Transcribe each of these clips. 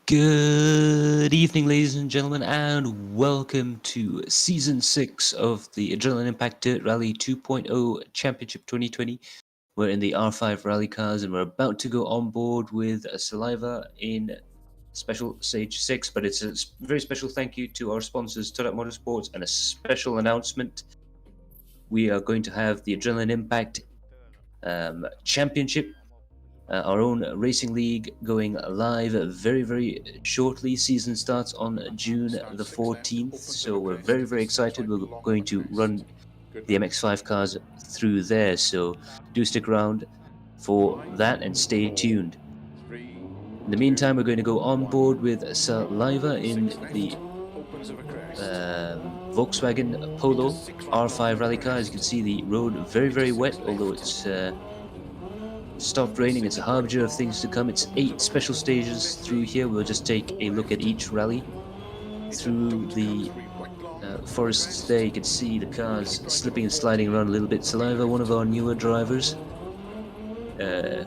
Good evening, ladies and gentlemen, and welcome to Season 6 of the Adrenaline Impact Dirt Rally 2.0 Championship 2020. We're in the R5 rally cars and we're about to go on board with Saliva in Special Stage 6, but it's a very special thank you to our sponsors, Todak Motorsports, and a special announcement. We are going to have the Adrenaline Impact Championship, our own racing league, going live very shortly. Season starts on June the 14th, so we're very excited. We're going to run the MX5 cars through there, so do stick around for that and stay tuned. In the meantime, we're going to go on board with Saliva in the Volkswagen Polo R5 rally car. As you can see, the road very wet, although it's stopped raining. It's a harbinger of things to come. It's 8 special stages through here. We'll just take a look at each rally. Through the forests there, you can see the cars slipping and sliding around a little bit. Saliva, one of our newer drivers,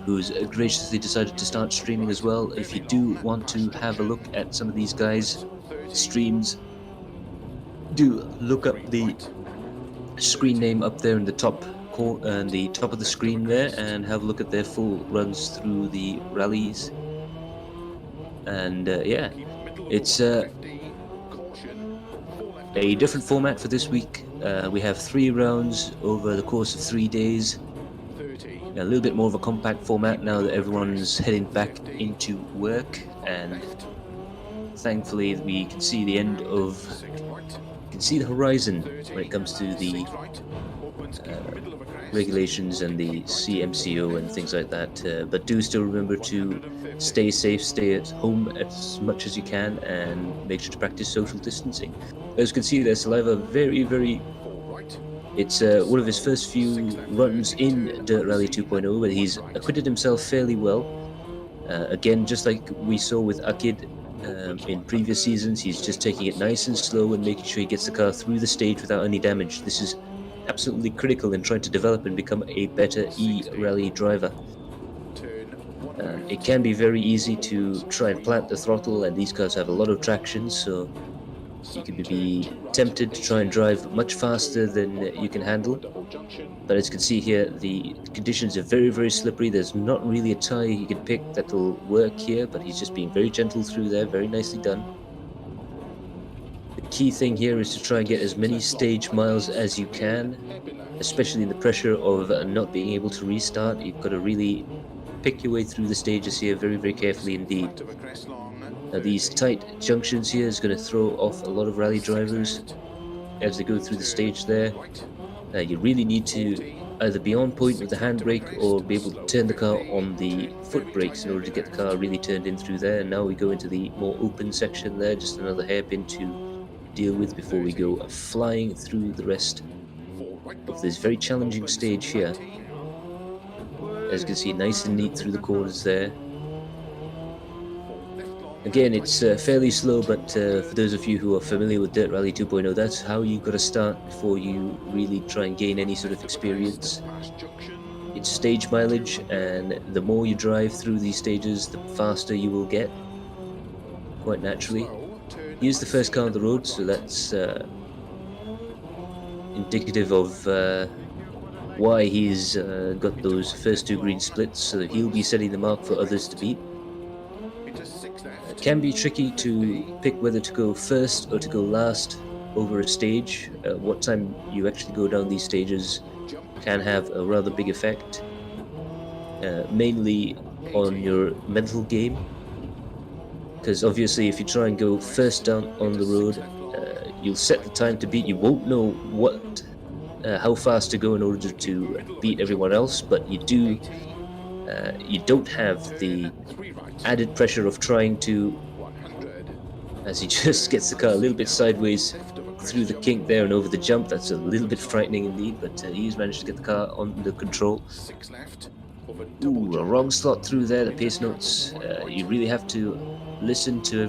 who's graciously decided to start streaming as well. If you do want to have a look at some of these guys' streams, do look up the screen name up there in the top and the top of the screen there, and have a look at their full runs through the rallies. And yeah, it's a different format for this week. We have 3 rounds over the course of 3 days. A little bit more of a compact format now that everyone's heading back into work, and thankfully we can see the end of the horizon when it comes to the regulations and the CMCO and things like that, but do still remember to stay safe, stay at home as much as you can, and make sure to practice social distancing. As you can see there, Saliva very it's one of his first few runs in Dirt Rally 2.0, but he's acquitted himself fairly well. Again, just like we saw with Akid in previous seasons, he's just taking it nice and slow and making sure he gets the car through the stage without any damage. This is absolutely critical in trying to develop and become a better e-rally driver. It can be very easy to try and plant the throttle, and these cars have a lot of traction, so you can be tempted to try and drive much faster than you can handle. But as you can see here, the conditions are very slippery. There's not really a tire you can pick that'll work here, but he's just being very gentle through there. Very nicely done. The key thing here is to try and get as many stage miles as you can, especially in the pressure of not being able to restart. You've got to really pick your way through the stages here very carefully indeed. Now, these tight junctions here is going to throw off a lot of rally drivers as they go through the stage there. You really need to either be on point with the handbrake or be able to turn the car on the foot brakes in order to get the car really turned in through there. And now we go into the more open section there, just another hairpin to deal with before we go flying through the rest of this very challenging stage here. As you can see, nice and neat through the corners there. Again, it's fairly slow, but for those of you who are familiar with Dirt Rally 2.0, that's how you've got to start before you really try and gain any sort of experience. It's stage mileage, and the more you drive through these stages, the faster you will get, quite naturally. Here's the first car on the road, so that's indicative of why he's got those first 2 green splits, so he'll be setting the mark for others to beat. It can be tricky to pick whether to go first or to go last over a stage. What time you actually go down these stages can have a rather big effect, mainly on your mental game, because obviously if you try and go first down on the road, you'll set the time to beat. You won't know how fast to go in order to beat everyone else, but you don't have the added pressure of trying to, as he just gets the car a little bit sideways through the kink there and over the jump. That's a little bit frightening indeed, but he's managed to get the car under control. Ooh, a wrong slot through there, the pace notes. You really have to listen to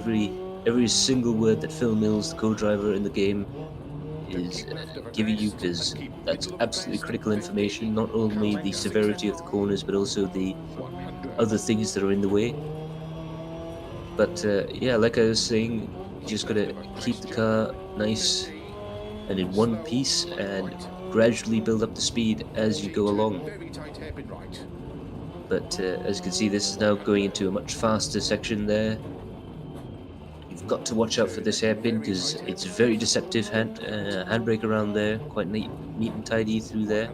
every single word that Phil Mills, the co-driver in the game, is giving you, because that's absolutely critical information. Not only the severity of the corners, but also the other things that are in the way. But yeah, like I was saying, you just gotta keep the car nice and in one piece and gradually build up the speed as you go along. But as you can see, this is now going into a much faster section there. You've got to watch out for this hairpin because it's very deceptive handbrake around there, quite neat and tidy through there.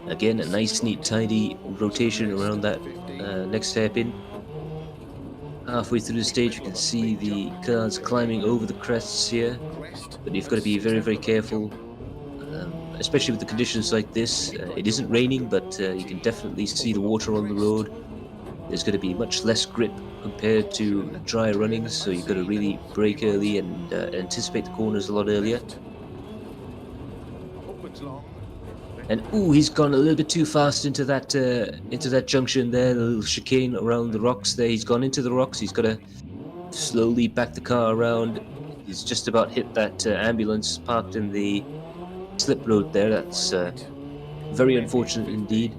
Again, a nice, neat, tidy rotation around that next hairpin. Halfway through the stage, you can see the cars climbing over the crests here, but you've got to be very, very careful, especially with the conditions like this. It isn't raining, but you can definitely see the water on the road. There's going to be much less grip compared to dry runnings, so you've got to really brake early and anticipate the corners a lot earlier. And ooh, he's gone a little bit too fast into that junction there, the little chicane around the rocks there. He's gone into the rocks. He's got to slowly back the car around. He's just about hit that ambulance parked in the slip road there. That's very unfortunate indeed.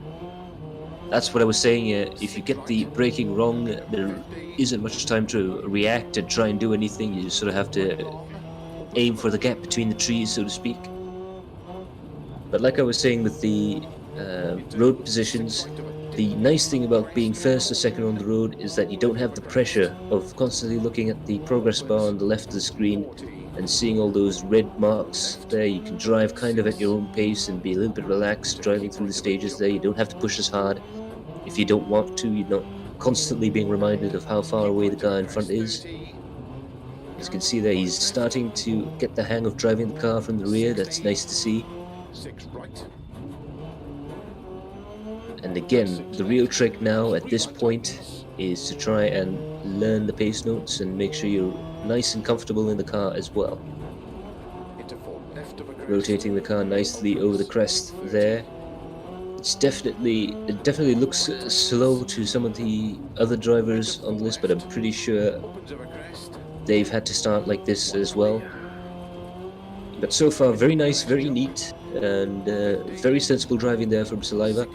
That's what I was saying. If you get the braking wrong, there isn't much time to react and try and do anything. You just sort of have to aim for the gap between the trees, so to speak. But like I was saying with the road positions, the nice thing about being first or second on the road is that you don't have the pressure of constantly looking at the progress bar on the left of the screen and seeing all those red marks there. You can drive kind of at your own pace and be a little bit relaxed driving through the stages there. You don't have to push as hard if you don't want to. You're not constantly being reminded of how far away the guy in front is. As you can see there, he's starting to get the hang of driving the car from the rear. That's nice to see. And again, the real trick now at this point is to try and learn the pace notes and make sure you're nice and comfortable in the car as well. Rotating the car nicely over the crest there. It definitely looks slow to some of the other drivers on the list, but I'm pretty sure they've had to start like this as well. But so far, very nice, very neat, and very sensible driving there from Saliva.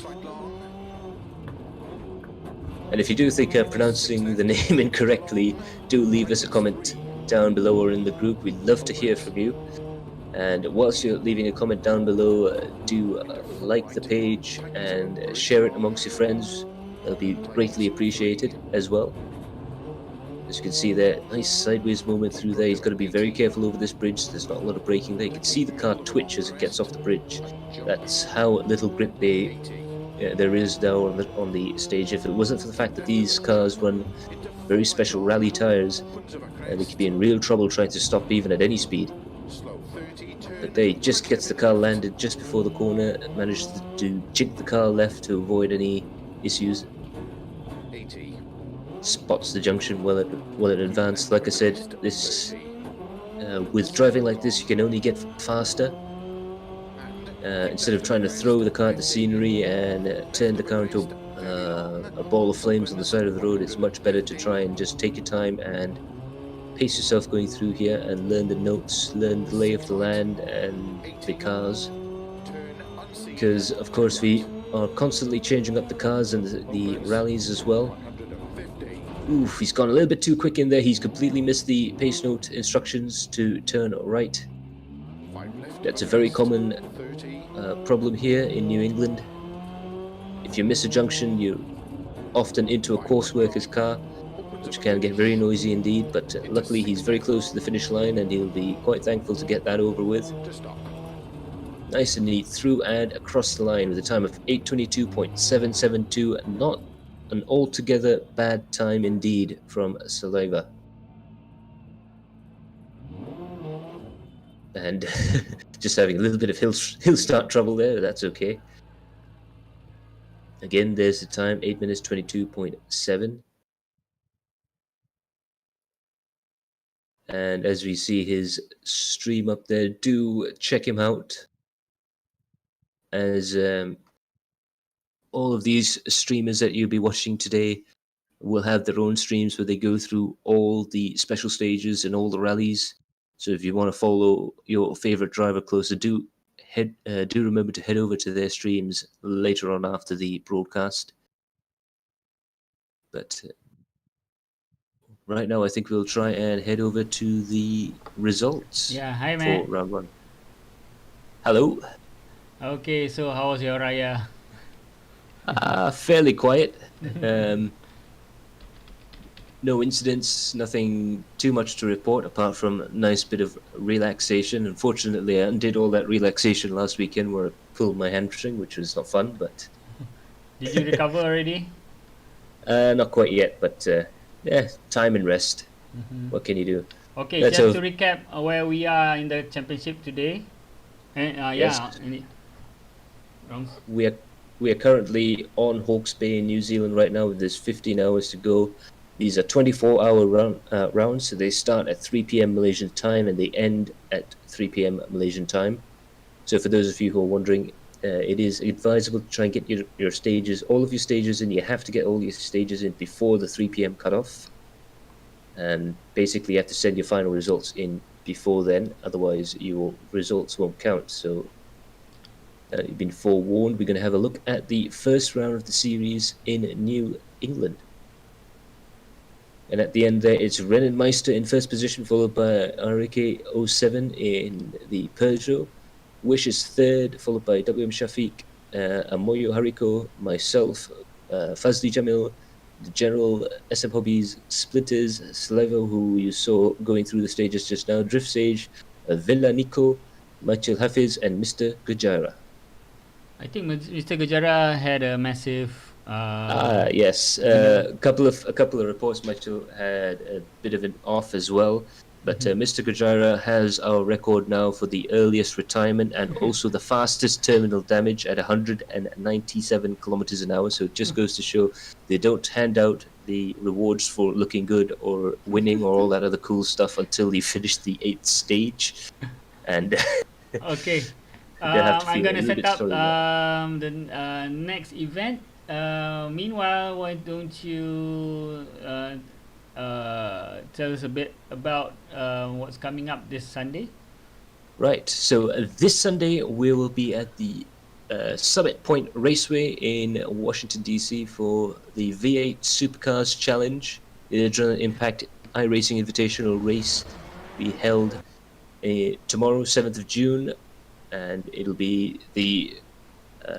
And if you do think I'm pronouncing the name incorrectly, do leave us a comment down below or in the group. We'd love to hear from you. And whilst you're leaving a comment down below, do like the page and share it amongst your friends. That'll be greatly appreciated as well. As you can see there, nice sideways moment through there. He's got to be very careful over this bridge. There's not a lot of braking there. You can see the car twitch as it gets off the bridge. That's how little grip there is now on the stage. If it wasn't for the fact that these cars run very special rally tires, they could be in real trouble trying to stop even at any speed. But they just gets the car landed just before the corner, managed to jig the car left to avoid any issues. Spots the junction well in advance. Like I said, this with driving like this, you can only get faster. Instead of trying to throw the car at the scenery and turn the car into a ball of flames on the side of the road, it's much better to try and just take your time and pace yourself going through here and learn the notes, learn the lay of the land and the cars. Because, of course, we are constantly changing up the cars and the rallies as well. Oof, he's gone a little bit too quick in there. He's completely missed the pace note instructions to turn right. That's a very common problem here in New England. If you miss a junction, you're often into a course worker's car, which can get very noisy indeed, but luckily he's very close to the finish line and he'll be quite thankful to get that over with. Nice and neat through and across the line with a time of 8:22.772, not an altogether bad time indeed from Saliva. And just having a little bit of hill start trouble there, that's okay. Again, there's the time, 8:22.7. And as we see his stream up there, do check him out, as all of these streamers that you'll be watching today will have their own streams where they go through all the special stages and all the rallies. So if you want to follow your favorite driver closer, do remember to head over to their streams later on after the broadcast. But right now, I think we'll try and head over to the results Yeah, hi for Matt. round one. Hello. Okay, so how was your Raya? Fairly quiet. Um, no incidents, nothing too much to report apart from a nice bit of relaxation. Unfortunately, I undid all that relaxation last weekend where I pulled my hamstring, which was not fun, but Did you recover already? not quite yet. But yeah, time and rest. Mm-hmm. What can you do? Okay, Yeah, just to so recap where we are in the championship today. yes, Yeah, rounds. we are we are currently on Hawke's Bay in New Zealand right now. There's 15 hours to go. These are 24-hour rounds, so they start at 3 p.m. Malaysian time and they end at 3 p.m. Malaysian time. So for those of you who are wondering, it is advisable to try and get your stages, all of your stages in. You have to get all your stages in before the 3 p.m. cutoff. And basically, you have to send your final results in before then, otherwise your results won't count. So you've been forewarned. We're going to have a look at the first round of the series in New England. And at the end there, it's Rennenmeister in first position, followed by RK07 in the Peugeot. Wish is third, followed by WM Shafiq, Amoyo Hariko, myself, Fazli Jamil, the general SM Hobbies, Splitters, Slevo, who you saw going through the stages just now, Drift Sage, Villa Nico, Michael Hafiz, and Mr. Gujara. I think Mr. Gujara had a massive Yes. winner. A couple of reports. Mitchell had a bit of an off as well, but Mr. Gujara has our record now for the earliest retirement and also the fastest terminal damage at 197 kilometers an hour. So it just goes to show they don't hand out the rewards for looking good or winning or all that other cool stuff until you finish the eighth stage, and Okay, you don't have to I'm feel a gonna little set bit up sorry about that. the next event. Meanwhile, why don't you tell us a bit about what's coming up this Sunday? Right. So this Sunday we will be at the Summit Point Raceway in Washington D.C. for the V8 Supercars Challenge, the Adrenaline Impact iRacing Invitational race. Be held tomorrow, 7th of June, and it'll be the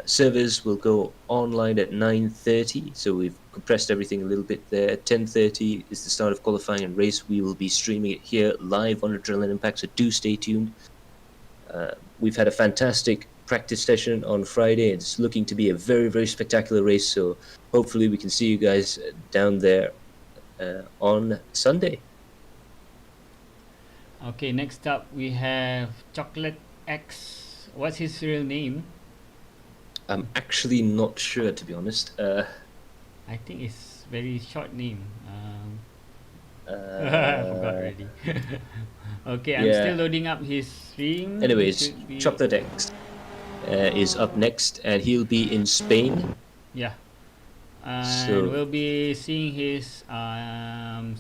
servers will go online at 9:30. So we've compressed everything a little bit there. 10:30 is the start of qualifying and race. We will be streaming it here live on Adrenaline Impact. So do stay tuned. We've had a fantastic practice session on Friday. It's looking to be a very, very spectacular race. So hopefully we can see you guys down there on Sunday. Okay, next up we have Chocolate X. What's his real name? I'm actually not sure, to be honest. I think it's very short name. I forgot Uh, already. Okay, I'm still yeah. loading up his stream. He Anyways, should be. Chocolate X is up next, and he'll be in Spain. Yeah, and So, we'll be seeing his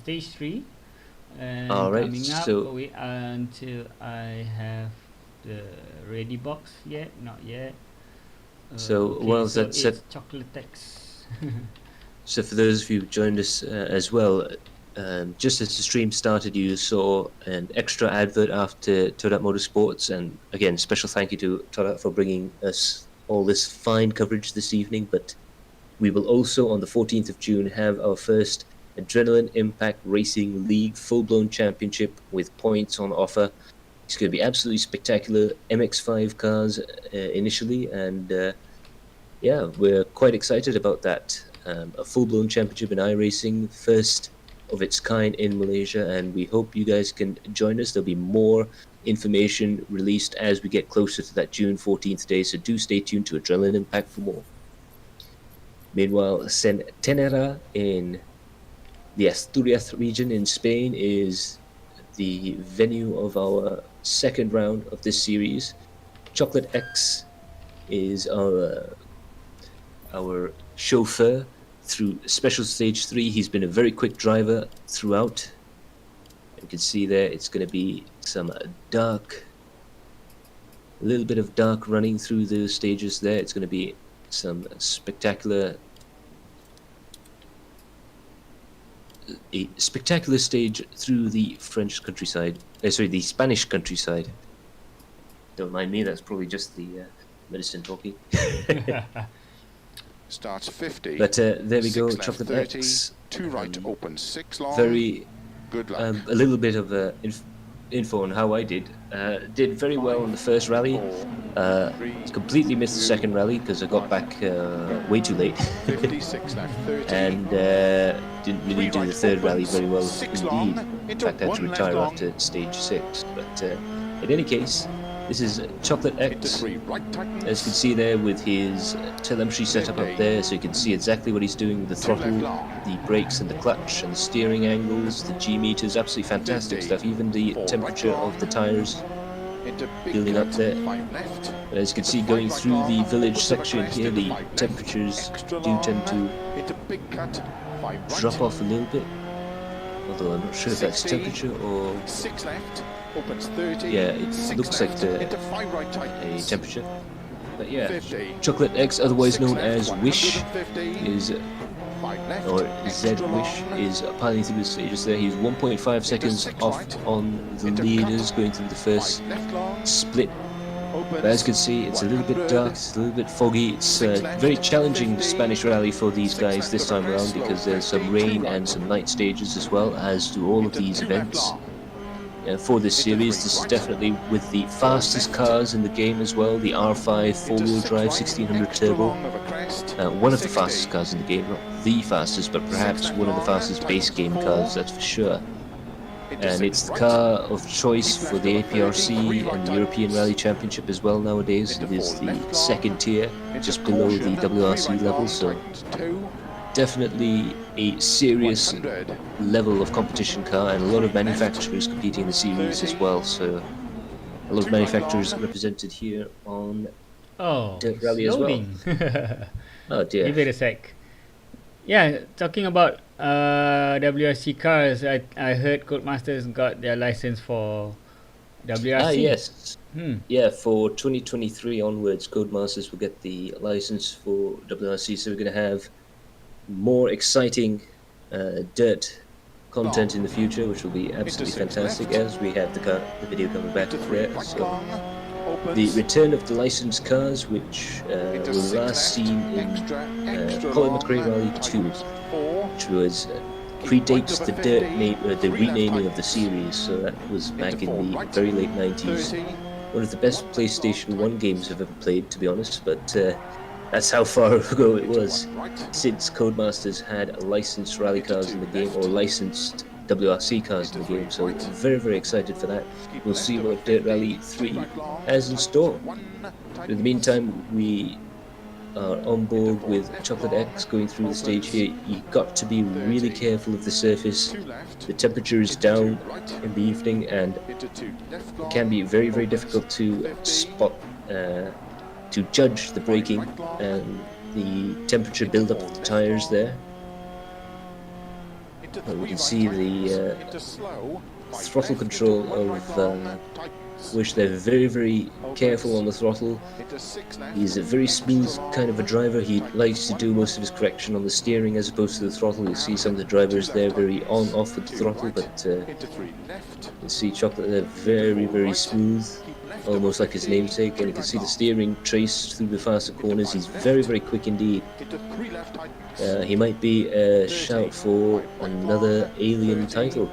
stage 3 all and right. coming up. So, Wait until I have the ready box yet. Not yet. Okay, well, so that said, it's Chocolate X. so for those of you who joined us as well, just as the stream started, you saw an extra advert after Todat Motorsports, and again, special thank you to Todat for bringing us all this fine coverage this evening. But we will also, on the 14th of June, have our first Adrenaline Impact Racing League full-blown championship with points on offer. It's going to be absolutely spectacular. MX5 cars initially, and yeah, we're quite excited about that. A full-blown championship in iRacing, first of its kind in Malaysia, and we hope you guys can join us. There'll be more information released as we get closer to that June 14th day, so do stay tuned to Adrenaline Impact for more. Meanwhile, Centenera in the Asturias region in Spain is the venue of our second round of this series. Chocolate X is our chauffeur through special stage 3. He's been a very quick driver throughout. You can see there it's going to be some a little bit of dark running through those stages there. It's going to be some spectacular a spectacular stage through the French countryside. The Spanish countryside. Don't mind me, that's probably just the medicine talking. Starts 50. But there we go, 6 left, Chocolate 30, X. 2 right, opens 6 long. Very, Good luck. a little bit of info on how I did. Did very well in the first rally. Completely missed the second rally because I got back way too late. 56 left, 30. And didn't really do the third rally very well indeed. In fact, I had to retire after stage 6. But in any case, this is Chocolate X, Into 3 right, tightens. as you can see there with his telemetry setup up there, so you can see exactly what he's doing with the throttle, the brakes and the clutch and the steering angles, the G meters, absolutely fantastic stuff, even the temperature of the tyres Into big building up cut, there. 5 left. But as you can see, going through the village section here, the temperatures do tend to Into big cut, 5 right. drop off a little bit, although I'm not sure if that's 60. temperature or 6 left, opens 30. yeah, it 6 looks left, like the into 5 right, a tightens. temperature. But yeah, 50. Chocolate X, otherwise 6 known left, as Wish, 150. is 5 left, or extra Z Wish long. is piling through the stages there. He's 1.5 seconds 6 off right. on the Into leaders cut. going through the first 5 left long, split. opens But as you can see, it's a little bit 100. dark, it's a little bit foggy. It's 6 left, very challenging 50. Spanish rally for these 6 guys left this of a time crest, around slow because there's some 50, rain 2 and right. some night stages as well, as do all of Into these 2 left events. long. For this Into series, 3 this is right. definitely with the fastest left. cars in the game as well, the R5 Into four-wheel 6 drive right, 1600 extra turbo. long of a crest, One of the 60. fastest cars in the game, not the fastest, but perhaps left one of the long, fastest base tightens game 4. cars, that's for sure. Into And 6 it's the right. car of choice Keep for left the over 30, 3 APRC right and the European tightens. Rally Championship as well nowadays. Into It is 4 the left long. second tier, Into just below the caution, 3 WRC right level, long, so tightens 2, definitely a serious 100. level of competition car, and a lot of manufacturers competing in the series as well. So a lot of manufacturers represented here on Oh, Dirt it's Rally as well. loading. Oh dear. Give it a sec. Yeah, talking about WRC cars, I heard Codemasters got their license for WRC. Ah yes. Hmm. Yeah, for 2023 onwards, Codemasters will get the license for WRC, so we're going to have more exciting dirt content in the future, which will be absolutely 6 fantastic, left. as we have the video coming back Into 3 there. right So long, opens. the return of the licensed cars, which Into were 6 last left, seen in extra Colin long, McRae Rally 2, tightens 4. which was Keep predates right the over dirt 50, the 3 left renaming of the tightens. series. So that was back Into 4 in the right, very late 90s. 30. One of the best PlayStation 1 games I've ever played, to be honest, but that's how far ago it Into was 1 right. since Codemasters had licensed rally Into cars 2 in the game, or left. licensed WRC cars in the Into game, 3 so right. very, very excited for that. Keep We'll left see over what Dirt 50, Rally 3 3 right long, has in tightens store. 1, In the tightens. meantime, we are on board with Chocolate X going through the stage here. You've got to be really careful of the surface. 2 left. The temperature is Into 2 down right. in the evening, and Into 2 left long, it can be very, very opens difficult to 50. spot, to judge the braking and the temperature build-up of the tires there. Into We 3 can right see tightens. the Into slow. 5 throttle left. control Into 1 of right long, tightens. Wish. They're very, very careful on the throttle. Into 6 left. He's a very Extra smooth long. kind of a driver. He likes to do most of his correction on the steering as opposed to the throttle. You see some of the drivers there very on-off with the 2 throttle, right. but Into 3 left. you see Chocolate there very, very smooth, Keep left almost over like his 50, namesake, and 3 you can right see the long. steering traced through the faster corners. He's very, very quick indeed. Into 3 left tightens. He might be a shout for another alien title.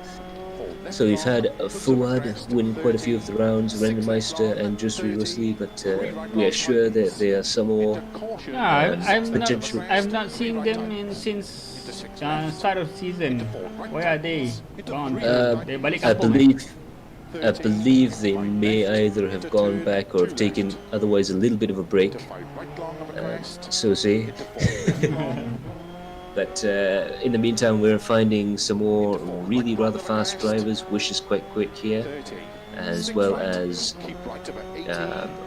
So we've had Fouad win quite a few of the rounds, Rendermeister and Jusri Rusli, but we are sure that there are some more. Yeah, potential. I've not seen them since start of season. Where are they? Gone. They balik I kampung. believe they may either have gone back or have taken otherwise a little bit of a break, so say. But in the meantime, we're finding some more really rather fast drivers. Wish is quite quick here, as well as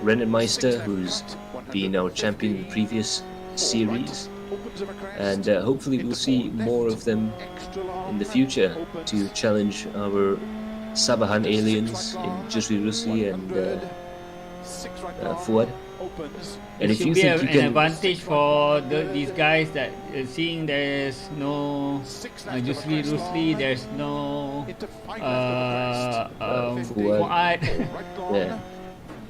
Rennermeister, who's been our champion in the previous series. And hopefully we'll see more of them in the future to challenge our Sabahan aliens in Jusri Rusli and Fouad. opens. And It if you should be think you an can, advantage for these guys that seeing there's no 6 left of the Jusri crest Rusli, line. there's no Into 5 left of the crest. Fuad. Fuad. Right long. yeah,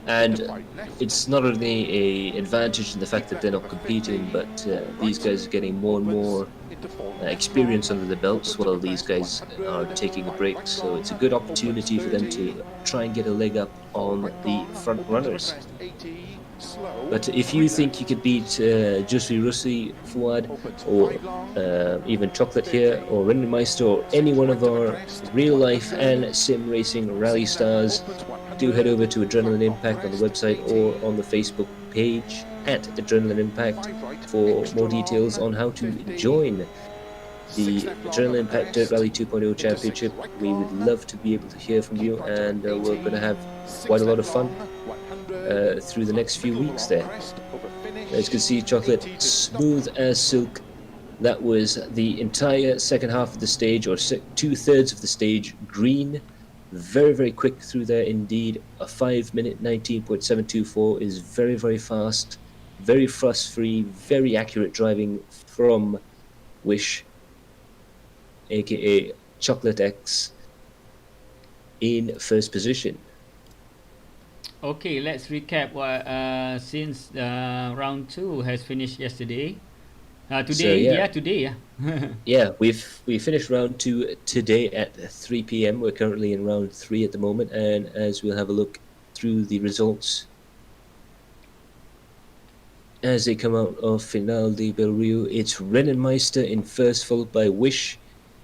and Into 5 left. it's not only a advantage in the fact that they're not competing, but these guys are getting more and more Into 4 left experience long. under the belts while these guys are taking a break. So it's a good opportunity for them to try and get a leg up on the front runners. But if you think you could beat Jusri Russi, Fuad, or even Chocolate here, or Rendermeister, or any one of our real life and sim racing rally stars, do head over to Adrenaline Impact on the website or on the Facebook page at Adrenaline Impact for more details on how to join the Adrenaline Impact Dirt Rally 2.0 Championship. We would love to be able to hear from you, and we're going to have quite a lot of fun through the next few weeks there. As you can see, Chocolate, smooth as silk. That was the entire second half of the stage, or 2/3 of the stage, green. Very, very quick through there indeed. A 5-minute 19.724 is very, very fast, very fuss-free, very accurate driving from Wish, aka Chocolate X, in first position. Okay, let's recap what since round 2 has finished yesterday. Today, today. Yeah, we finished round 2 today at 3 p.m. We're currently in round 3 at the moment, and as we'll have a look through the results as they come out of Final de Belrio, it's Rennenmeister in first, followed by Wish,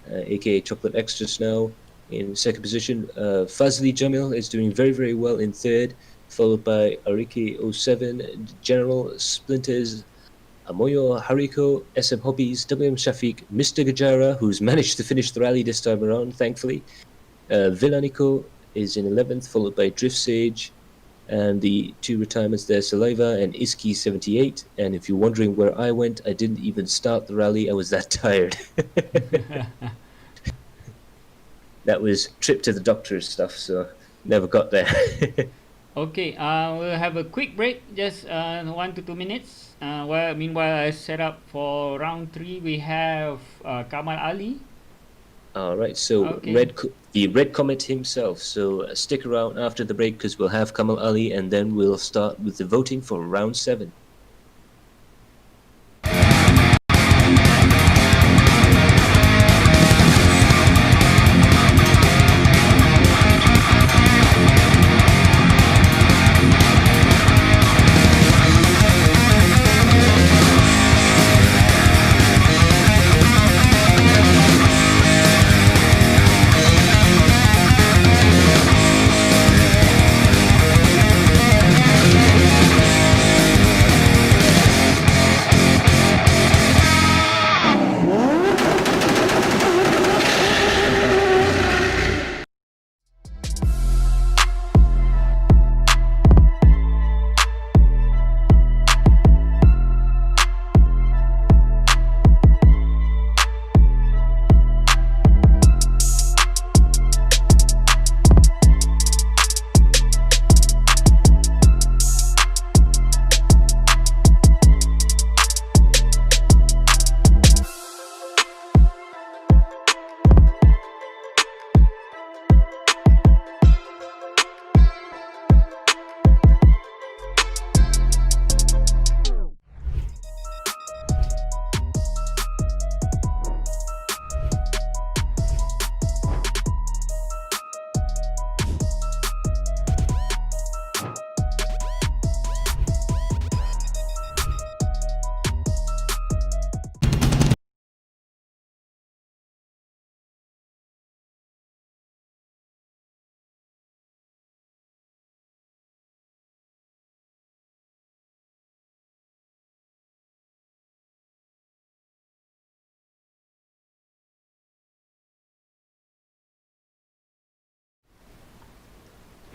aka Chocolate X just now, in second position. Fazli Jamil is doing very, very well in third, followed by Ariki 07, General Splinters, Amoyo Hariko, SM Hobbies, WM Shafiq, Mr. Gajara, who's managed to finish the rally this time around, thankfully. Villanico is in 11th, followed by Drift Sage, and the two retirements there, Saliva and Iski 78. And if you're wondering where I went, I didn't even start the rally, I was that tired. That was trip to the doctor's stuff, so never got there. Okay, we'll have a quick break, just 1 to 2 minutes. Meanwhile, I set up for round 3. We have Kamal Ali. All right, so Okay. the Red Comet himself. So stick around after the break because we'll have Kamal Ali, and then we'll start with the voting for round 7.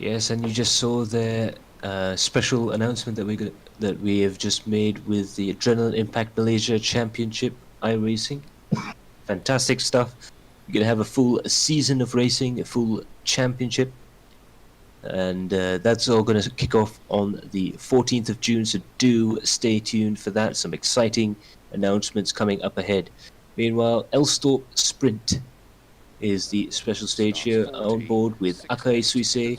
Yes, and you just saw the special announcement that we have just made with the Adrenaline Impact Malaysia Championship iRacing. Fantastic stuff. You're gonna have a full season of racing, a full championship. And that's all going to kick off on the 14th of June, so do stay tuned for that. Some exciting announcements coming up ahead. Meanwhile, Elstorp Sprint is the special stage here, on board with Akai Suisei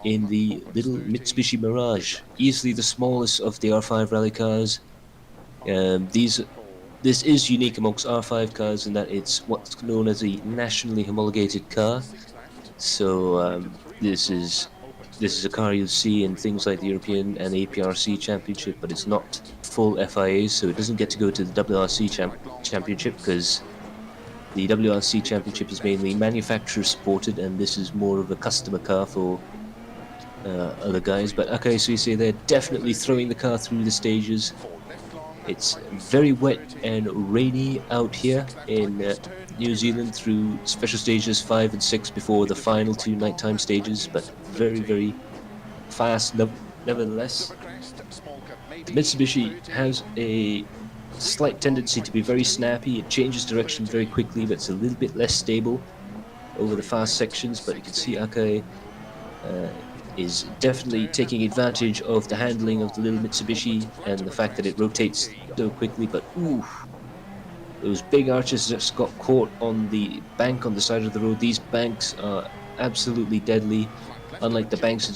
in the little Mitsubishi Mirage, easily the smallest of the R5 rally cars. This is unique amongst R5 cars in that it's what's known as a nationally homologated car. So this is a car you'll see in things like the European and APRC Championship, but it's not full FIA, so it doesn't get to go to the WRC Championship because the WRC Championship is mainly manufacturer supported, and this is more of a customer car for other guys. But Akai Suisei, they're definitely throwing the car through the stages. It's very wet and rainy out here in New Zealand through special stages 5 and 6 before the final 2 nighttime stages, but very, very fast nevertheless. The Mitsubishi has a slight tendency to be very snappy. It changes direction very quickly, but it's a little bit less stable over the fast sections. But you can see Akai is definitely taking advantage of the handling of the little Mitsubishi and the fact that it rotates so quickly. But ooh, those big arches just got caught on the bank on the side of the road. These banks are absolutely deadly. Unlike the banks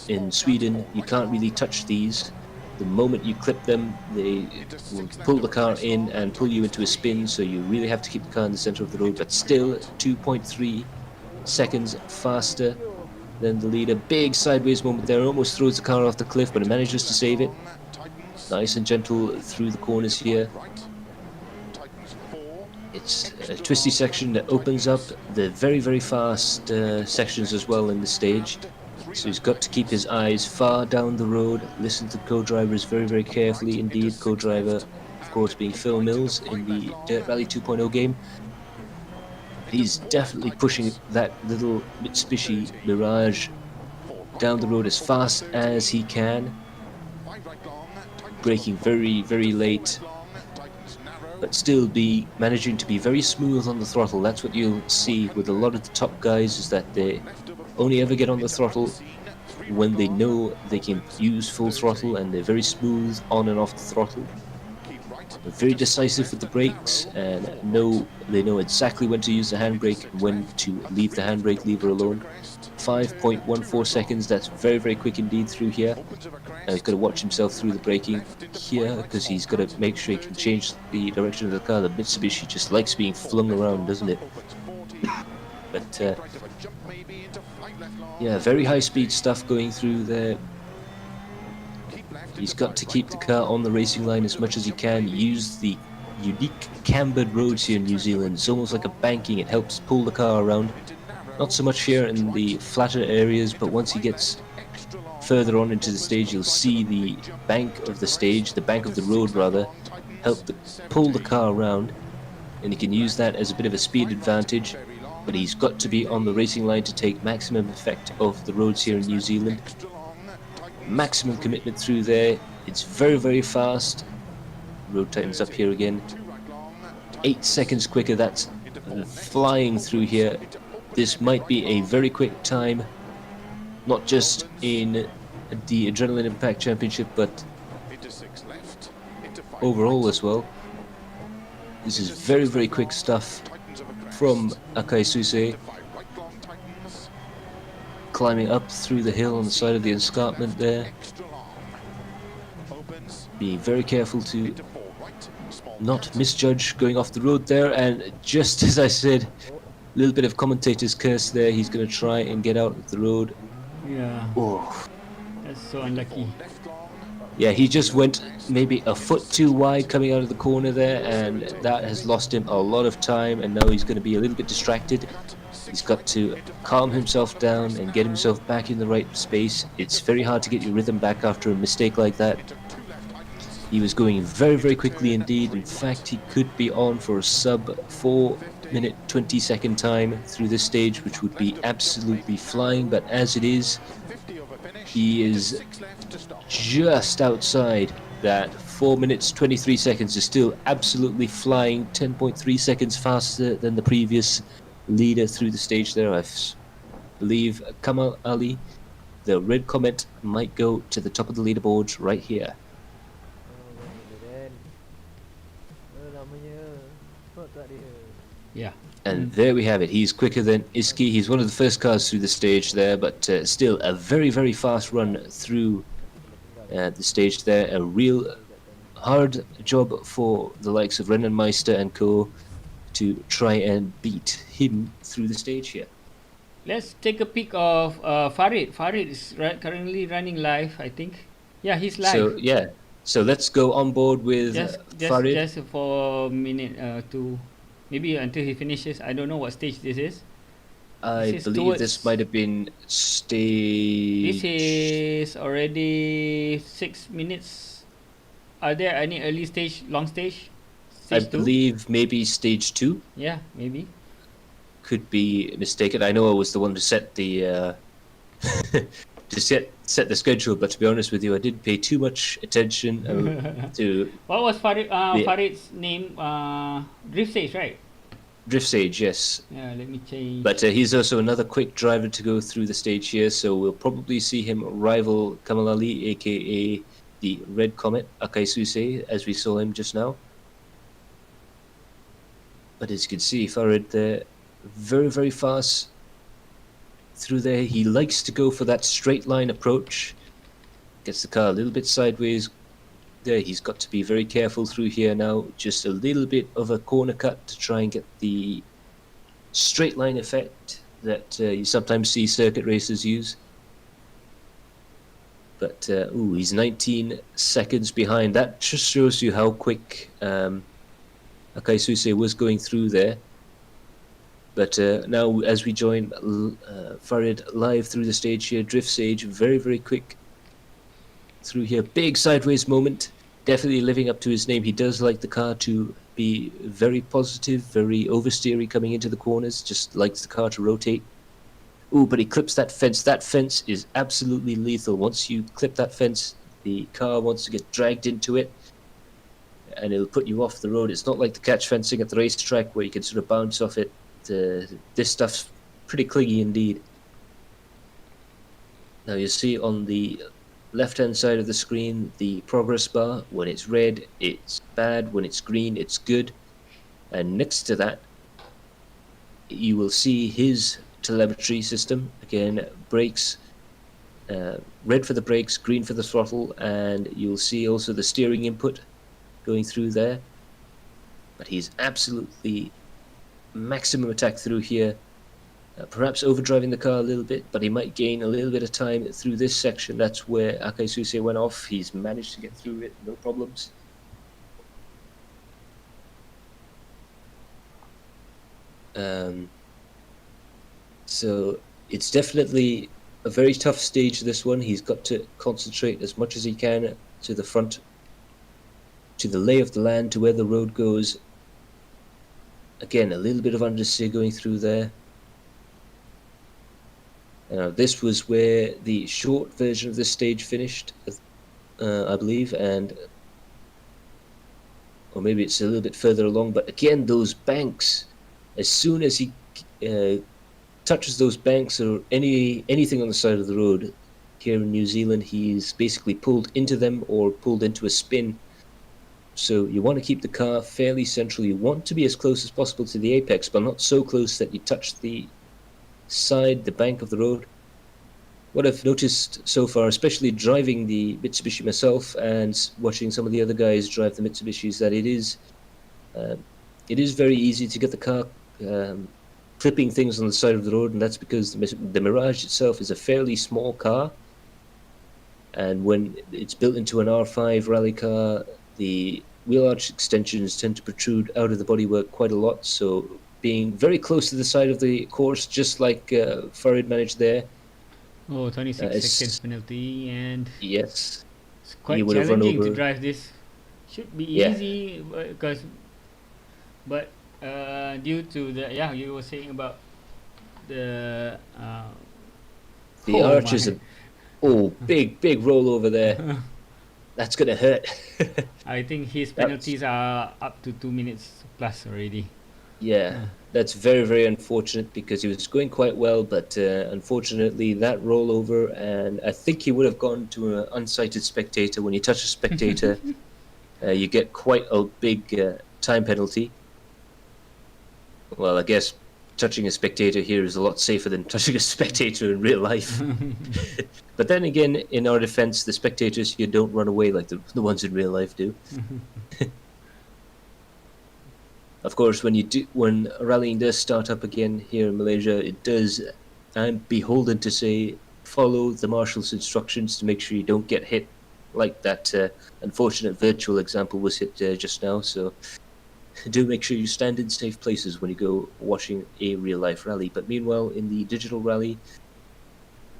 in Sweden, you can't really touch these. The moment you clip them, they will pull the car in and pull you into a spin, so you really have to keep the car in the center of the road, but still 2.3 seconds faster than the leader. Big sideways moment there, almost throws the car off the cliff, but it manages to save it. Nice and gentle through the corners here. It's a twisty section that opens up the very, very fast sections as well in the stage. So he's got to keep his eyes far down the road, listen to co-drivers very, very carefully indeed. Co-driver, of course, being Phil Mills in the Dirt Rally 2.0 game. He's definitely pushing that little Mitsubishi Mirage down the road as fast as he can. Braking very, very late, but still managing to be very smooth on the throttle. That's what you'll see with a lot of the top guys, is that they only ever get on the throttle when they know they can use full throttle, and they're very smooth on and off the throttle. They're very decisive with the brakes, and they know exactly when to use the handbrake and when to leave the handbrake lever alone. 5.14 seconds, that's very, very quick indeed through here. Now he's got to watch himself through the braking here, because he's got to make sure he can change the direction of the car. The Mitsubishi just likes being flung around, doesn't it? But yeah, very high speed stuff going through there. He's got to keep the car on the racing line as much as he can. Use the unique cambered roads here in New Zealand. It's almost like a banking. It helps pull the car around. Not so much here in the flatter areas, but once he gets further on into the stage, you'll see the bank of the stage, the bank of the road rather, pull the car around, and he can use that as a bit of a speed advantage. But he's got to be on the racing line to take maximum effect of the roads here in New Zealand. Maximum commitment through there. It's very, very fast. Road tightens up here again. 8 seconds quicker. That's flying through here. This might be a very quick time, not just in the Adrenaline Impact Championship, but overall as well. This is very, very quick stuff from Akai Suisei. Climbing up through the hill on the side of the escarpment there. Being very careful to not misjudge going off the road there, and just as I said, a little bit of commentator's curse there. He's going to try and get out of the road. Yeah. Oh. That's so unlucky. Yeah, he just went maybe a foot too wide coming out of the corner there, and that has lost him a lot of time, and now he's going to be a little bit distracted. He's got to calm himself down and get himself back in the right space. It's very hard to get your rhythm back after a mistake like that. He was going very, very quickly indeed. In fact, he could be on for a sub 4-minute 20-second time through this stage, which would be absolutely flying, but as it is, he is just outside that. 4 minutes 23 seconds is still absolutely flying. 10.3 seconds faster than the previous leader through the stage there. I believe Kamal Ali the Red Comet might go to the top of the leaderboard right here. Yeah. And there we have it. He's quicker than Iski. He's one of the first cars through the stage there, but still a very, very fast run through the stage there. A real hard job for the likes of Rennenmeister and co. to try and beat him through the stage here. Let's take a peek of Farid. Farid is currently running live, I think. Yeah, he's live. So yeah, so let's go on board with Farid. Just for a minute to maybe until he finishes. I don't know what stage this is. I This is believe this towards- might have been stage. This is already 6 minutes. Are there any early stage, long stage? I Stage two? believe maybe stage 2. Yeah, maybe. Could be mistaken. I know I was the one to set the to set the schedule, but to be honest with you, I didn't pay too much attention to What was Farid, The- Farid's name? Drift stage, right? drift stage. Yes, Yeah, let me change. but he's also another quick driver to go through the stage here, so we'll probably see him rival Kamal Ali, aka the Red Comet Akaisuse, as we saw him just now. But as you can see, Farid there, very, very fast through there. He likes to go for that straight line approach. Gets the car a little bit sideways there. He's got to be very careful through here now. Just a little bit of a corner cut to try and get the straight line effect that you sometimes see circuit racers use. But, ooh, he's 19 seconds behind. That just shows you how quick Akaisuse was going through there. But now, as we join Farid live through the stage here, drift stage, very, very quick through here. Big sideways moment, definitely living up to his name. He does like the car to be very positive, very oversteery coming into the corners, just likes the car to rotate. Ooh, but he clips that fence. That fence is absolutely lethal. Once you clip that fence, the car wants to get dragged into it, and it'll put you off the road. It's not like the catch fencing at the racetrack where you can sort of bounce off it. This stuff's pretty clingy indeed. Now you see on the left-hand side of the screen the progress bar. When it's red, it's bad. When it's green, it's good. And next to that, you will see his telemetry system. Again, brakes, red for the brakes, green for the throttle, and you'll see also the steering input going through there. But he's absolutely maximum attack through here, perhaps overdriving the car a little bit, but he might gain a little bit of time through this section. That's where Akaisuse went off. He's managed to get through it, no problems. So it's definitely a very tough stage, this one. He's got to concentrate as much as he can to the front, to the lay of the land, to where the road goes. Again, a little bit of understeer going through there. This was where the short version of this stage finished, I believe, or maybe it's a little bit further along. But again, those banks, as soon as he touches those banks or anything on the side of the road here in New Zealand, he's basically pulled into them or pulled into a spin. So you want to keep the car fairly central. You want to be as close as possible to the apex, but not so close that you touch the side, the bank of the road. What I've noticed so far, especially driving the Mitsubishi myself and watching some of the other guys drive the Mitsubishis, that it is very easy to get the car clipping things on the side of the road, and that's because the Mirage itself is a fairly small car, and when it's built into an R5 rally car, the wheel arch extensions tend to protrude out of the bodywork quite a lot, so being very close to the side of the course, just like Farid managed there. Oh, 26 it's- seconds penalty, and Yes, it's quite He would have run challenging to over- drive this. Should be Yeah. easy, but due to the you were saying about the the Oh arch is my. big roll over there. That's gonna hurt. I think his penalties are up to 2 minutes plus already. Yeah, that's very, very unfortunate because he was going quite well, but unfortunately that rollover, and I think he would have gone to an unsighted spectator. When you touch a spectator, you get quite a big time penalty. Well, I guess touching a spectator here is a lot safer than touching a spectator in real life. But then again, in our defense, the spectators here don't run away like the ones in real life do. Of course, when rallying does start up again here in Malaysia, it does. I'm beholden to say follow the marshal's instructions to make sure you don't get hit, like that unfortunate virtual example was hit just now. So do make sure you stand in safe places when you go watching a real life rally. But meanwhile, in the digital rally,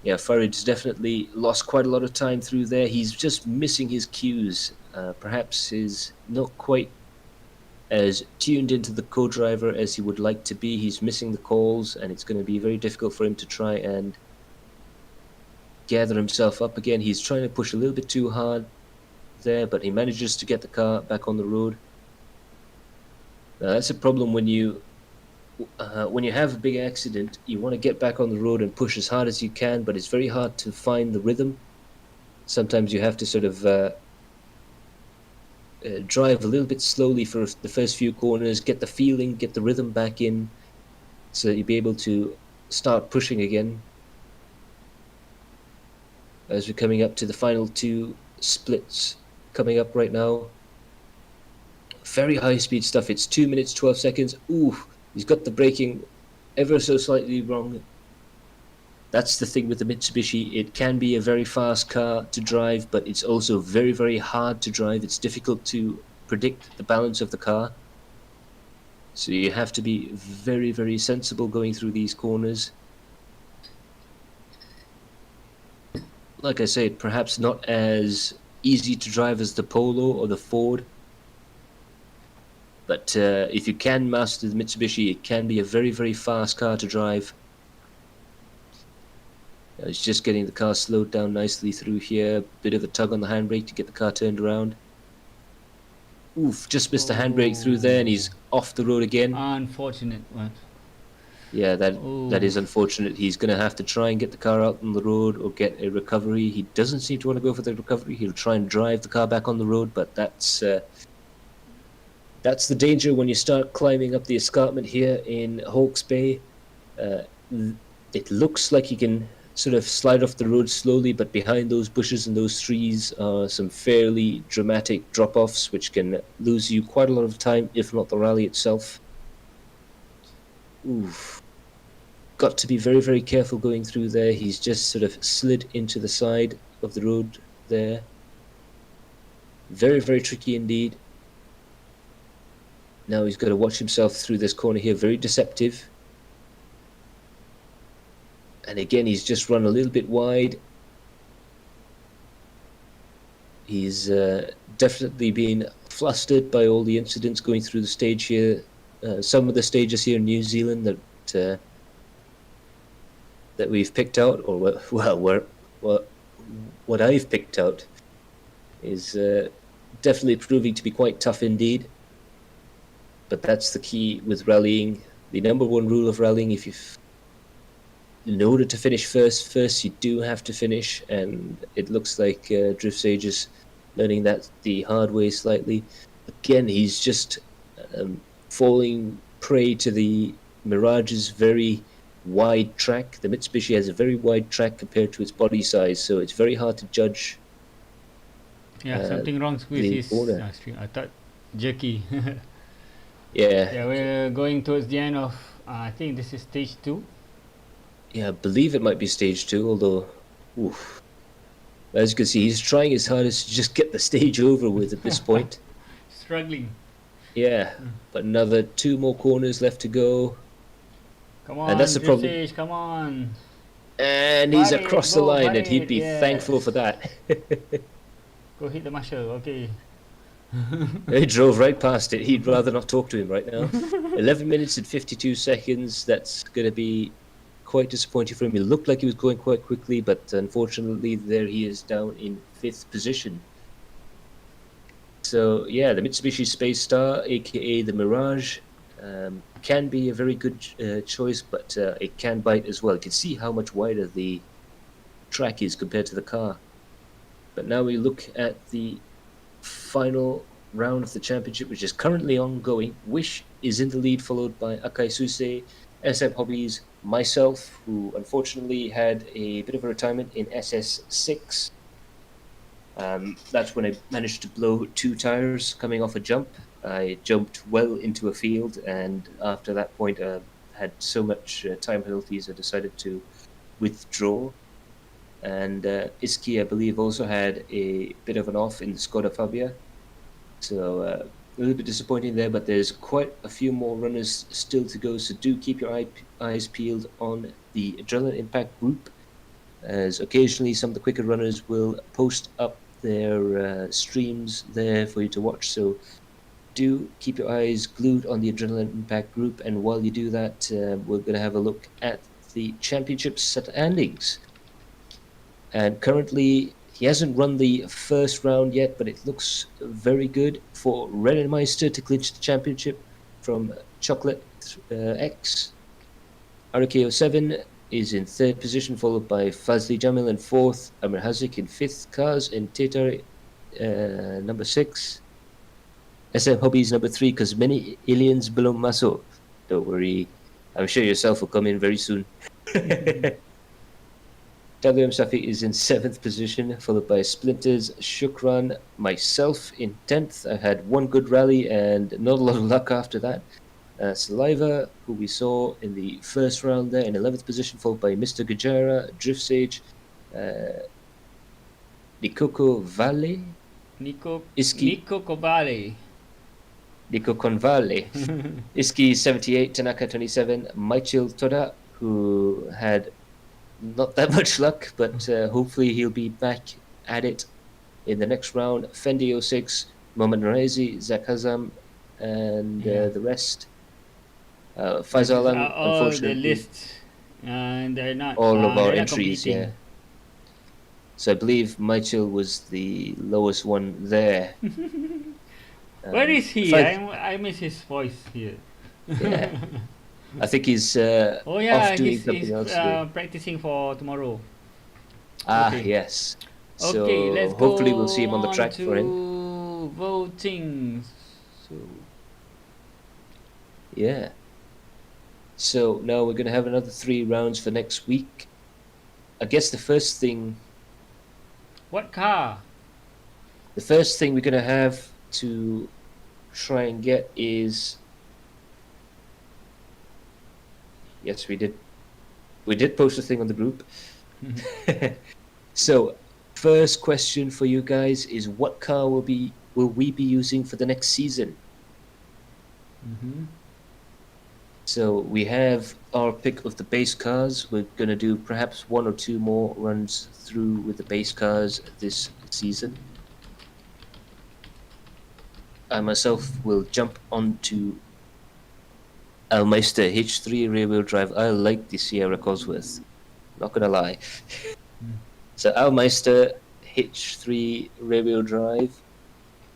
yeah, Farid's definitely lost quite a lot of time through there. He's just missing his cues. Perhaps he's not quite as tuned into the co-driver as he would like to be. He's missing the calls, and it's going to be very difficult for him to try and gather himself up again. He's trying to push a little bit too hard there, but he manages to get the car back on the road. Now, that's a problem when you have a big accident. You want to get back on the road and push as hard as you can, but it's very hard to find the rhythm. Sometimes you have to sort of drive a little bit slowly for the first few corners, get the feeling, get the rhythm back in, so that you'll be able to start pushing again. As we're coming up to the final two splits coming up right now. Very high speed stuff. It's 2 minutes 12 seconds. Ooh, he's got the braking ever so slightly wrong. That's the thing with the Mitsubishi. It can be a very fast car to drive, but it's also very, very hard to drive. It's difficult to predict the balance of the car. So you have to be very, very sensible going through these corners. Like I said, perhaps not as easy to drive as the Polo or the Ford. But if you can master the Mitsubishi, it can be a very, very fast car to drive. It's just getting the car slowed down nicely through here. Bit of a tug on the handbrake to get the car turned around. Oof, just missed the handbrake through there, and he's off the road again. Unfortunate one. Yeah, that is unfortunate. He's going to have to try and get the car out on the road or get a recovery. He doesn't seem to want to go for the recovery. He'll try and drive the car back on the road, but that's the danger when you start climbing up the escarpment here in Hawke's Bay. It looks like you can sort of slide off the road slowly, but behind those bushes and those trees are some fairly dramatic drop-offs which can lose you quite a lot of time, if not the rally itself. Oof. Got to be very, very careful going through there. He's just sort of slid into the side of the road there. Very, very tricky indeed. Now he's got to watch himself through this corner here. Very deceptive. And again, he's just run a little bit wide. He's definitely been flustered by all the incidents going through the stage here. Some of the stages here in New Zealand that we've picked out, or what I've picked out, is definitely proving to be quite tough indeed. But that's the key with rallying. The number one rule of rallying, in order to finish first you do have to finish, and it looks like Drift Sage is learning that the hard way slightly. Again, he's just falling prey to the Mirage's very wide track. The Mitsubishi has a very wide track compared to its body size, so it's very hard to judge. Yeah, something wrong with his order. string. I thought jerky. Yeah. Yeah, we're going towards the end of, I think this is stage 2. Yeah, I believe it might be stage 2, although, oof. As you can see, he's trying his hardest to just get the stage over with at this point. Struggling. Yeah, but another 2 more corners left to go. Come on, And that's the Drift problem. Sage, come on. And he's Farid, across the go, line, and he'd Farid, be yes. thankful for that. Go hit the marshal, okay. He drove right past it. He'd rather not talk to him right now. 11 minutes and 52 seconds. That's going to be quite disappointing for him. He looked like he was going quite quickly, but unfortunately there he is down in 5th position. So yeah, the Mitsubishi Space Star, aka the Mirage, can be a very good choice, but it can bite as well. You can see how much wider the track is compared to the car. But now we look at the final round of the championship, which is currently ongoing. Wish is in the lead, followed by Akai Suse, SM Hobbies, myself, who unfortunately had a bit of a retirement in SS6. That's when I managed to blow 2 tires coming off a jump. I jumped well into a field, and after that point, had so much time penalties, I decided to withdraw. And Iski, I believe, also had a bit of an off in the Skoda Fabia. So a little bit disappointing there, but there's quite a few more runners still to go. So do keep your eyes peeled on the Adrenaline Impact group, as occasionally some of the quicker runners will post up their streams there for you to watch. So do keep your eyes glued on the Adrenaline Impact group. And while you do that, we're going to have a look at the championship standings. And currently, he hasn't run the first round yet, but it looks very good for Rennenmeister to clinch the championship from Chocolate X. RKO7 is in 3rd position, followed by Fazli Jamil in 4th, Amir Hazik in 5th, Kaz in Tatar number 6, SM Hobbies number 3, because many aliens belum masuk. Don't worry, I'm sure yourself will come in very soon. WM Safi is in 7th position, followed by Splinters, Shukran, myself in 10th. I had one good rally and not a lot of luck after that. Saliva, who we saw in the first round there, in 11th position, followed by Mr. Gajara, Drift Sage, Nikoko Vale, Nico Iski, Kovale. Nico Convale, Iski 78, Tanaka 27, Michael Toda, who had not that much luck, but hopefully he'll be back at it in the next round. Fendi 06, Mohamed Raizi, Zak Hazam, and the rest. Faisal Alam, all the unfortunately, lists, they're not all of our they're not entries, competing. yeah. So I believe Michael was the lowest one there. Where is he? Faisal- I miss his voice here. Yeah. I think he's Oh yeah, off doing he's something else today. practicing for tomorrow. Ah, okay. yes. So Okay, let's hopefully go we'll see him on the track to for him. voting. So Yeah. So now we're going to have another 3 rounds for next week. I guess the first thing what car? we're going to have to try and get is, yes, we did post a thing on the group. So first question for you guys is, what car will we be using for the next season? Mm-hmm. So we have our pick of the base cars. We're going to do perhaps 1 or 2 more runs through with the base cars this season. I myself will jump onto Almeister H3 rear-wheel drive. I like the Sierra Cosworth, not going to lie. So Almeister H3 rear-wheel drive.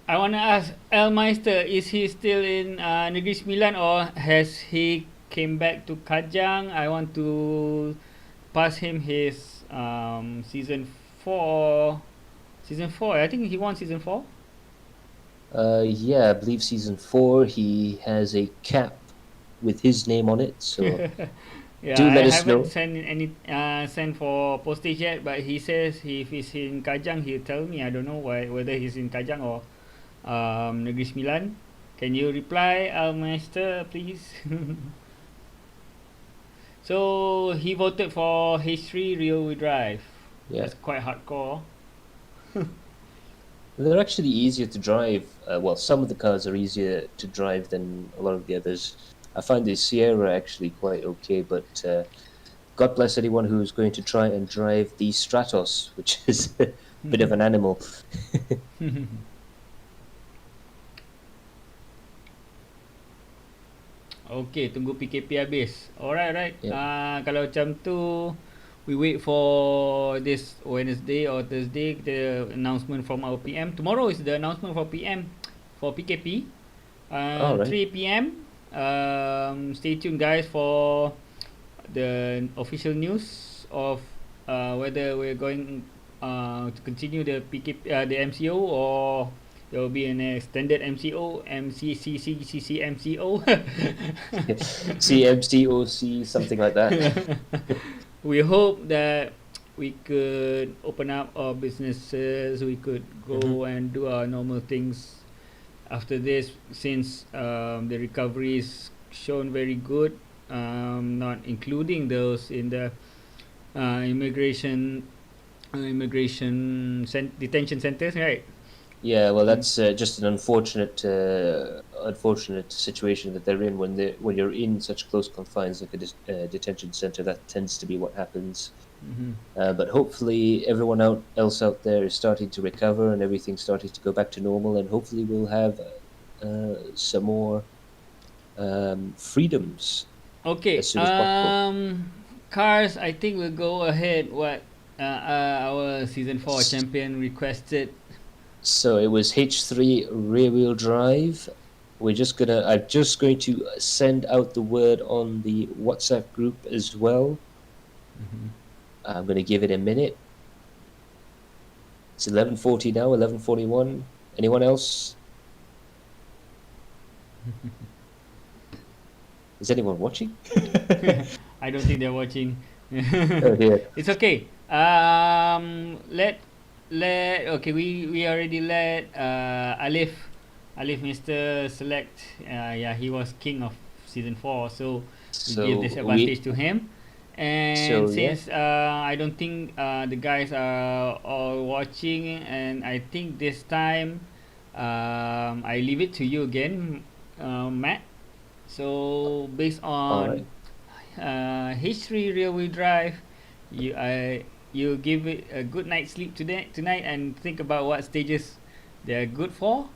I want to ask Elmeister, is he still in Negeri Sembilan or has he came back to Kajang? I want to pass him his season 4. Season 4, I think he won season 4. Yeah, I believe season 4. He has a cap with his name on it. So Yeah, do let I us know. haven't sent any sent for postage yet, but he says if he's in Kajang, he'll tell me. I don't know whether he's in Kajang or Negeri Sembilan. Can you reply, Almeister, please? So he voted for H3 rear-wheel drive. Yeah, That's quite hardcore. they're actually easier to drive. Well, some of the cars are easier to drive than a lot of the others. I find the Sierra actually quite okay, but God bless anyone who's going to try and drive the Stratos, which is a bit of an animal. Okay, tunggu PKP habis. Alright. Yeah. Kalau macam tu, we wait for this Wednesday or Thursday the announcement from our PM. Tomorrow is the announcement for PM for PKP. Alright. 3 PM Stay tuned, guys, for the official news of whether we're going to continue the the MCO, or there will be an extended MCO, MCO. CMCOC, something like that. We hope that we could open up our businesses, we could go and do our normal things after this, since the recovery is shown very good, not including those in the detention centers, right? Yeah, well, that's just an unfortunate situation that they're in when you're in such close confines like a detention center. That tends to be what happens. But hopefully, everyone else out there is starting to recover and everything's starting to go back to normal, and hopefully, we'll have some more freedoms Okay. as soon as possible. Cars, I think we'll go ahead. What our season 4 champion requested. So it was H3 rear-wheel drive. I'm just going to send out the word on the WhatsApp group as well. I'm going to give it a minute. It's 11:40 now, 11:41. Anyone else? Is anyone watching? I don't think they're watching. Oh dear. It's okay. Okay, we already let Alif Mr. Select. Yeah, he was king of season 4, so we give this advantage to him. And since I don't think the guys are all watching, and I think this time I leave it to you again, Matt. So based on H3 rear-wheel drive, you give it a good night's sleep tonight, and think about what stages they're good for.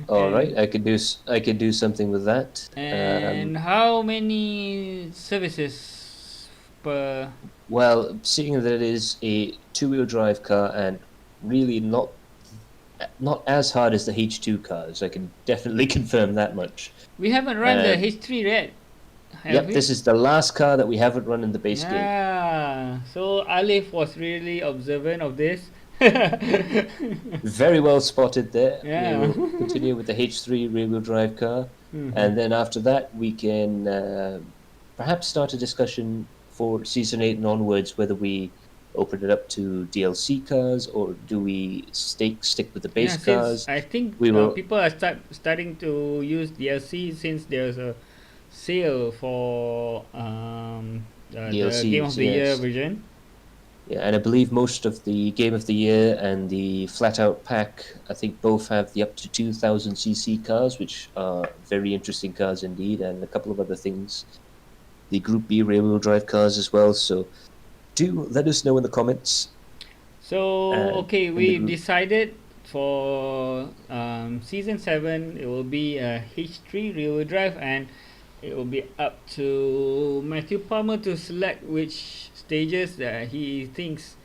All right. I could do something with that. And how many services per? Well, seeing that it is a two-wheel drive car and really not as hard as the H2 cars, I can definitely confirm that much. We haven't run the H3 yet. Yep, this is the last car that we haven't run in the base game. Yeah, so Alif was really observant of this. Very well spotted there. Yeah. We will continue with the H3 rear-wheel drive car, and then after that we can perhaps start a discussion for Season 8 and onwards, whether we open it up to DLC cars or do we stick with the base cars. I think will people are starting to use DLC since there's a sale for the Game of the Year version. Yeah, and I believe most of the Game of the Year and the Flat Out Pack, I think both have the up to 2000cc cars, which are very interesting cars indeed, and a couple of other things. The Group B rear-wheel drive cars as well, so do let us know in the comments. So, okay, we've decided for Season 7, it will be a H3 rear-wheel drive, and it will be up to Matthew Palmer to select which stages that he thinks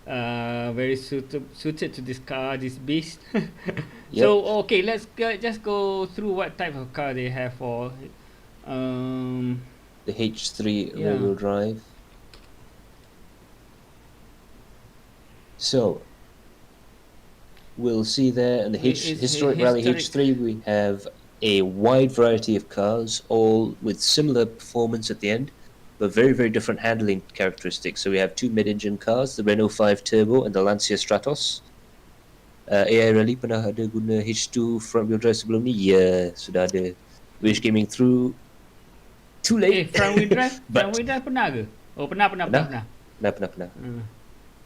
very suited to this car, this beast. So, okay, let's just go through what type of car they have for the H3 rear-wheel drive. So we'll see there in the Historic Rally H3 we have a wide variety of cars, all with similar performance at the end, but very, very different handling characteristics. So we have two mid-engine cars, the Renault 5 Turbo and the Lancia Stratos. AI Rally pernah ada guna H2 front-wheel drive sebelum ni? Ya, sudah ada. Wish Gaming through too late. Front-wheel drive? Front-wheel drive pernah ke? Oh, pernah. Pernah.